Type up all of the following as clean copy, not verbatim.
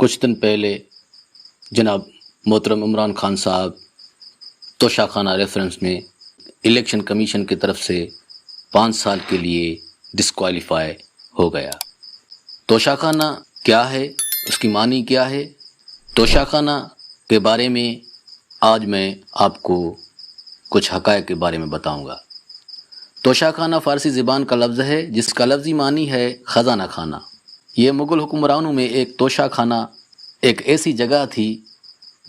کچھ دن پہلے جناب محترم عمران خان صاحب توشاخانہ ریفرنس میں الیکشن کمیشن کی طرف سے 5 سال کے لیے ڈسکوالیفائی ہو گیا۔ توشاخانہ کیا ہے، اس کی معنی کیا ہے؟ توشاخانہ کے بارے میں آج میں آپ کو کچھ حقائق کے بارے میں بتاؤں گا۔ توشاخانہ فارسی زبان کا لفظ ہے جس کا لفظی معنی ہے خزانہ خانہ۔ یہ مغل حکمرانوں میں ایک توشاخانہ ایک ایسی جگہ تھی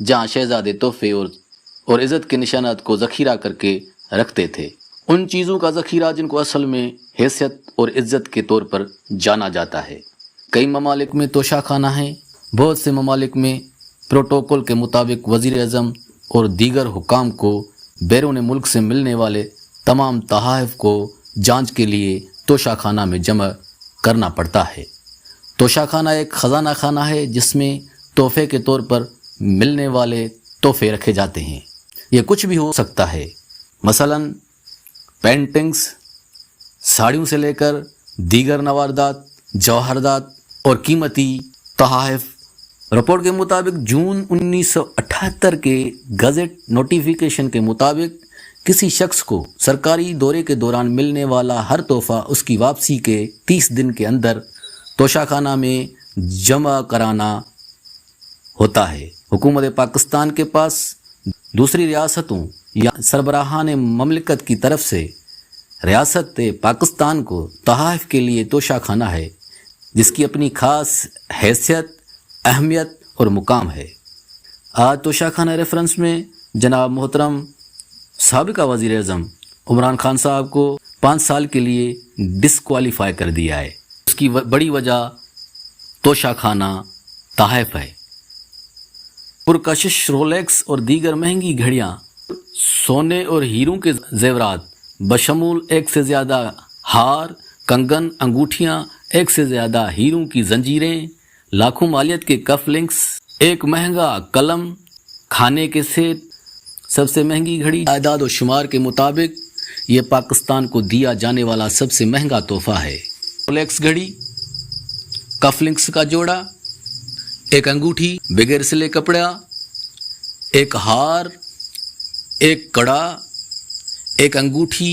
جہاں شہزادے تحفے اور عزت کے نشانات کو ذخیرہ کر کے رکھتے تھے، ان چیزوں کا ذخیرہ جن کو اصل میں حیثیت اور عزت کے طور پر جانا جاتا ہے۔ کئی ممالک میں توشاخانہ ہیں، بہت سے ممالک میں پروٹوکول کے مطابق وزیر اعظم اور دیگر حکام کو بیرون ملک سے ملنے والے تمام تحائف کو جانچ کے لیے توشاخانہ میں جمع کرنا پڑتا ہے۔ توشاخانہ ایک خزانہ خانہ ہے جس میں تحفے کے طور پر ملنے والے تحفے رکھے جاتے ہیں۔ یہ کچھ بھی ہو سکتا ہے، مثلا پینٹنگز، ساڑیوں سے لے کر دیگر نواردات، جواہرات اور قیمتی تحائف۔ رپورٹ کے مطابق جون 1978 کے گزٹ نوٹیفیکیشن کے مطابق کسی شخص کو سرکاری دورے کے دوران ملنے والا ہر تحفہ اس کی واپسی کے 30 دن کے اندر توشاخانہ میں جمع کرانا ہوتا ہے۔ حکومت پاکستان کے پاس دوسری ریاستوں یا سربراہان مملکت کی طرف سے ریاست پاکستان کو تحائف کے لیے توشاخانہ ہے جس کی اپنی خاص حیثیت، اہمیت اور مقام ہے۔ آج توشاخانہ ریفرنس میں جناب محترم سابقہ وزیر اعظم عمران خان صاحب کو 5 سال کے لیے ڈسکوالیفائی کر دیا ہے۔ اس کی بڑی وجہ توشاخانہ تحائف ہے۔ پرکشش رولیکس اور دیگر مہنگی گھڑیاں، سونے اور ہیروں کے زیورات بشمول 1 سے زیادہ ہار، کنگن، انگوٹھیاں، 1 سے زیادہ ہیروں کی زنجیریں، لاکھوں مالیت کے کف لنکس، ایک مہنگا قلم، کھانے کے سیٹ، سب سے مہنگی گھڑی۔ اعداد و شمار کے مطابق یہ پاکستان کو دیا جانے والا سب سے مہنگا تحفہ ہے۔ رولیکس گھڑی، کف لنکس کا جوڑا، ایک انگوٹھی بغیر سلے کپڑا، ایک ہار، ایک کڑا، ایک انگوٹھی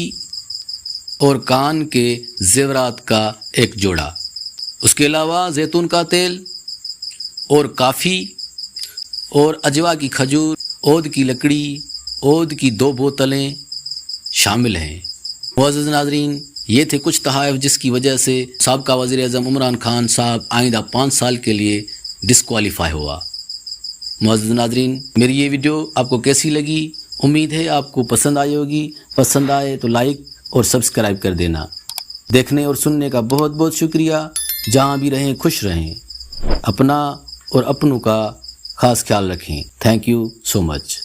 اور کان کے زیورات کا ایک جوڑا۔ اس کے علاوہ زیتون کا تیل اور کافی اور اجوا کی کھجور، عود کی لکڑی، عود کی 2 بوتلیں شامل ہیں۔ معزز ناظرین، یہ تھے کچھ تحائف جس کی وجہ سے سابقہ وزیر اعظم عمران خان صاحب آئندہ 5 سال کے لیے ڈسکوالیفائی ہوا۔ معزز ناظرین، میری یہ ویڈیو آپ کو کیسی لگی؟ امید ہے آپ کو پسند آئی ہوگی۔ پسند آئے تو لائک اور سبسکرائب کر دینا۔ دیکھنے اور سننے کا بہت بہت شکریہ۔ جہاں بھی رہیں خوش رہیں، اپنا اور اپنوں کا خاص خیال رکھیں۔ Thank you so much.